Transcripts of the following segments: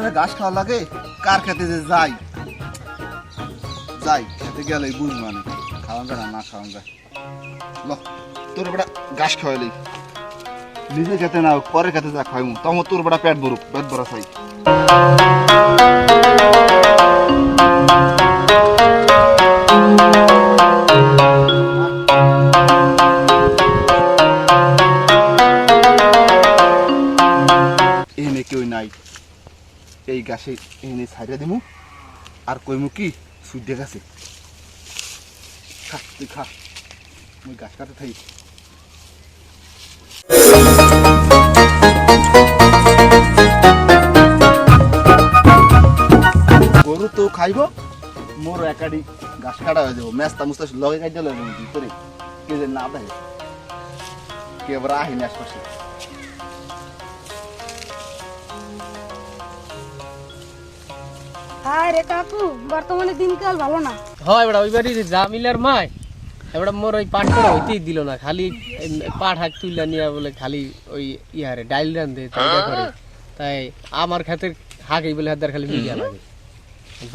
গরুরে ঘাস খাওয়া লাগে কার খেতে যে যাই যাই খেতে গেলে বুঝবো না খাওয়া যায় না খাওয়া যায় ল তোর বেটা ঘাস খাওয়াইলি নিজে খেতে না পরে খেতে যা খাইমু তখন তোর বেটা পেট ভরুক পেট ভরা চাই এনে কেউ নাই এই গাছে এনে ছাইড়া দিমু আর কইমু কি সুইডে গাছে খা তুই খা মুই গাছ কাটে থাই গরু তো খাইব মোর একাডি গাছ কাটা হয়ে যাবো মেস্তা মুস্তা লগে খাইতে লগে ভিতরে কে যে না দেখে কে আবার আহিনি আশপাশে আরে কাকু বর্তমানে দিনকাল ভালো না হয় এবার ওইবারই জামিলার মায় এবার মোর ওই পাট করে হইতেই দিল না খালি পাট হাক তুইলা নিয়ে বলে খালি ওই ইয়ারে ডাইল রান্ধে তাই করে তাই আমার খাতের হাঁকেই বলে হাত খালি মিলিয়া লাগে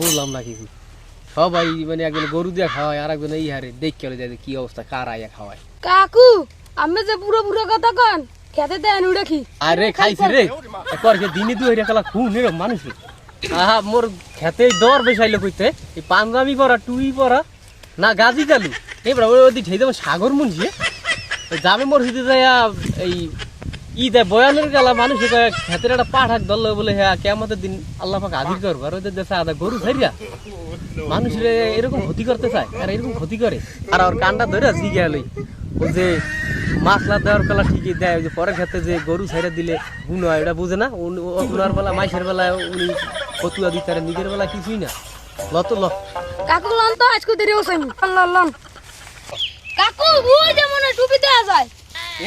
বললাম না কিছু সবাই মানে একজন গরু দিয়ে খাওয়ায় আর একজন এই হারে দেখ চলে যায় কি অবস্থা কার আইয়া খাওয়ায় কাকু আমি যে পুরো পুরো কথা কন খেতে দেন উড়াখি আরে খাইছি রে একবার যে দিনে দুই হাজার কালা খুন এরকম মানুষ আহা মোর খেতে দর বেসাইলো কইতে এই পাঞ্জাবি পরা টুই পরা না গাজি কালু এবার ওই ঠেই দেবো সাগর মুন্সি যাবে মোর হিতে যায় এই ই দেয় বয়ানের গেলা মানুষ খেতের একটা পাট হাক ধরলো বলে হ্যাঁ কেমতের দিন আল্লাহ পাক হাজির করবো আর ওদের দেশে আদা গরু ছাইরা মানুষের এরকম ক্ষতি করতে চায় আর এরকম ক্ষতি করে আর ওর কানটা ধরে জিগেল ও যে মাছলা দেওয়ার বেলা ঠিকই দেয় ওই যে পরের ক্ষেত্রে যে গরু ছাইরা দিলে গুণ হয় এটা বুঝে না ওনার বেলা মাইসের বেলায় উনি ফতুয়া দিতে নিজের বেলা কিছুই না লত ল কাকু লন তো আজকে দেরি হইছে লন কাকু ওই যে মনে টুপি দেয়া যায়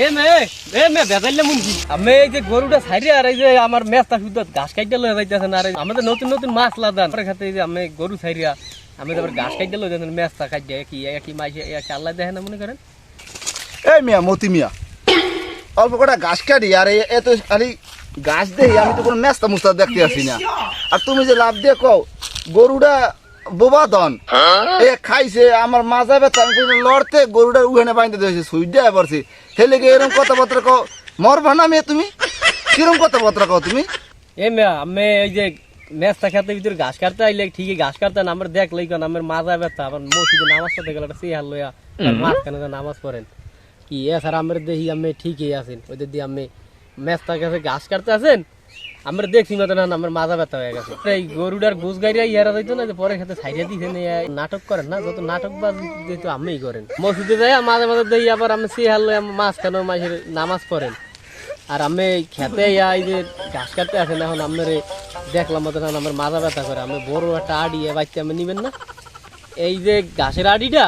এ মে বেজাইলে মুনকি আমি এই যে গরুটা ছাইরে আর এই যে আমার মেস্তা শুদ্ধ ঘাস কাইটা লয়ে যাইতেছেন আর আমাদের নতুন নতুন মাছ লাদান পরে খাতে যে আমি গরু ছাইরিয়া আমি তো ঘাস কাইটা লয়ে যাচ্ছেন মেস্তা কাইটা একই মাইসে একই আল্লাহ দেখে না মনে করেন এই মিয়া মতি মিয়া অল্প কটা ঘাস কাটি আর এত খালি ঘাস দেই আমি তো কোনো মেস্তা মুস্তা দেখতে আসি না আর তুমি যে লাভ দিয়ে কও গরুটা বোবা দন এ খাইছে আমার মাজা ব্যথা আমি লড়তে গরুটার উহানে বাইতে দিয়েছে সুইডা পড়ছে হেলে গিয়ে এরকম কথাবার্তা কও মরবা না মেয়ে তুমি কিরকম কথাবার্তা কও তুমি এ মেয়া আমি এই যে মেস্তা খেতে ভিতরে ঘাস কাটতে আইলে ঠিকই ঘাস কাটতে না আমার দেখলেই কেন আমার মাজা ব্যথা আমার মসজিদে নামাজ পড়তে গেলে একটা চেহার লইয়া মাঝখানে নামাজ পড়েন কি এছাড়া আমরা দেখি আমি ঠিকই আছেন ওদের দিয়ে আমি মেস্তা কাছে ঘাস কাটতে আছেন আমরা দেখছি মতো না আমার মাজা ব্যথা হয়ে গেছে এই গরুটার গোস গাড়িয়া ইহারা যাইতো না যে পরে খেতে ছাইড়িয়া দিয়েছেন নাটক করেন না যত নাটক বা যেহেতু আমিই করেন মসজিদে যাই মাঝে মাঝে দেখি আবার আমি চেহার লইয়া মাঝখানে মাসের নামাজ পড়েন আর আমি খেতে এই যে ঘাস কাটতে আসেন এখন আপনার দেখলাম মতো না আমার মাজা ব্যথা করে আমি বড় একটা আড়ি বাচ্চা আমি নিবেন না এই যে ঘাসের আড়িটা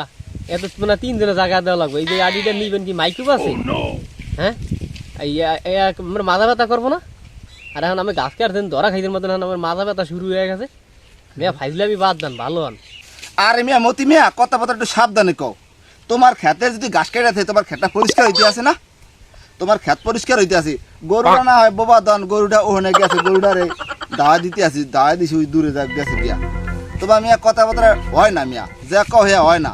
এত মানে 3 দিনের জায়গা দেওয়া লাগবে এই যে আড়িটা নিবেন কি মাইক্রোব আছে হ্যাঁ আমার মাজা ব্যথা করবো না আর এখন আমি গাছ কাটছেন ধরা খাইদের মতন আমার মাজা ব্যথা শুরু হয়ে গেছে মেয়া ফাইজলামি বাদ দেন ভালো হন আরে মিয়া মতি মিয়া কথাবার্তা একটু সাবধানে কও তোমার খেতে যদি ঘাস কেটে আছে তোমার খেতটা পরিষ্কার হইতে আছে না তোমার খেত পরিষ্কার হইতে আছে গরুটা না হয় বোবা দন গরুটা ওখানে গেছে গরুটারে দাওয়া দিতে আসি দাওয়া দিছি ওই দূরে গেছে গিয়া তোমার মিয়া কথাবার্তা হয় না মিয়া যা কও হ্যাঁ হয় না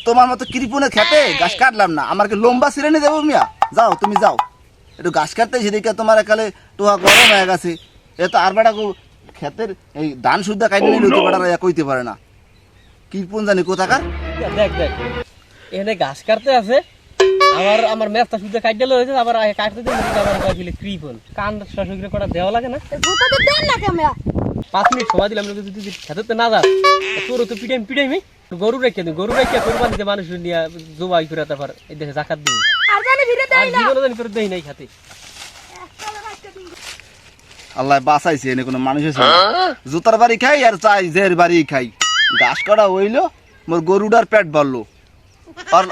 তোমার মতো কৃপণের খেতে ঘাস কাটলাম না আমার কি লম্বা ছিঁড়ে নিয়ে যাবো মিয়া যাও তুমি যাও একটু ঘাস কাটতে সেদিকে তোমার একালে টোহা গরম হয়ে গেছে এ তো আর বেটা ক্ষেতের এই ধান সুদ্ধা কাটে নিলে তো বেটারা কইতে পারে না কৃপণ জানি কোথাকার দেখ এখানে ঘাস কাটতে আছে আমার মেস্তা শুদ্ধ কাটতে হয়েছে আবার কাটতে দিন আবার আসলে কৃপণ কান শাশুড়ি কটা দেওয়া লাগে না জুতাতে দেন না কেমন 5 মিনিট সময় দিলাম যদি খেতে না যা তোর তো পিটাই গরু রেখে দিই গরু রেখে কোরবানিতে মানুষ নিয়ে জবাই করে তারপর এই দেশে জাকাত দিই আর জানি ভিড়ে দেই না জীবনে জানি করে দেই নাই খাতে আল্লাহ বাঁচাইছে এনে কোনো মানুষ আছে জুতার বাড়ি খাই আর চাই জের বাড়ি খাই ঘাস কাটা হইলো মোর গরুটার পেট ভরলো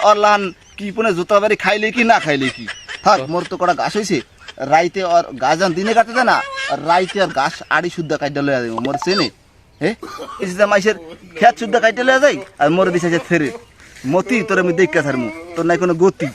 আর লান কি পনে জুতার বাড়ি খাইলে কি না খাইলে কি থাক মোর তো কটা ঘাস হয়েছে রাইতে আর গাছ যখন দিনে কাটতে দেয় না আর রাইতে আর ঘাস আড়ি শুদ্ধ কাটতে লইয়া যাবো মোর চেনে হ্যাঁ মাইসের খেত শুদ্ধ কাটতে লইয়া যাই আর মোর দিছে ছেড়ে মতি তোর আমি দেখা ছাড়মু তোর নাই কোনো গতি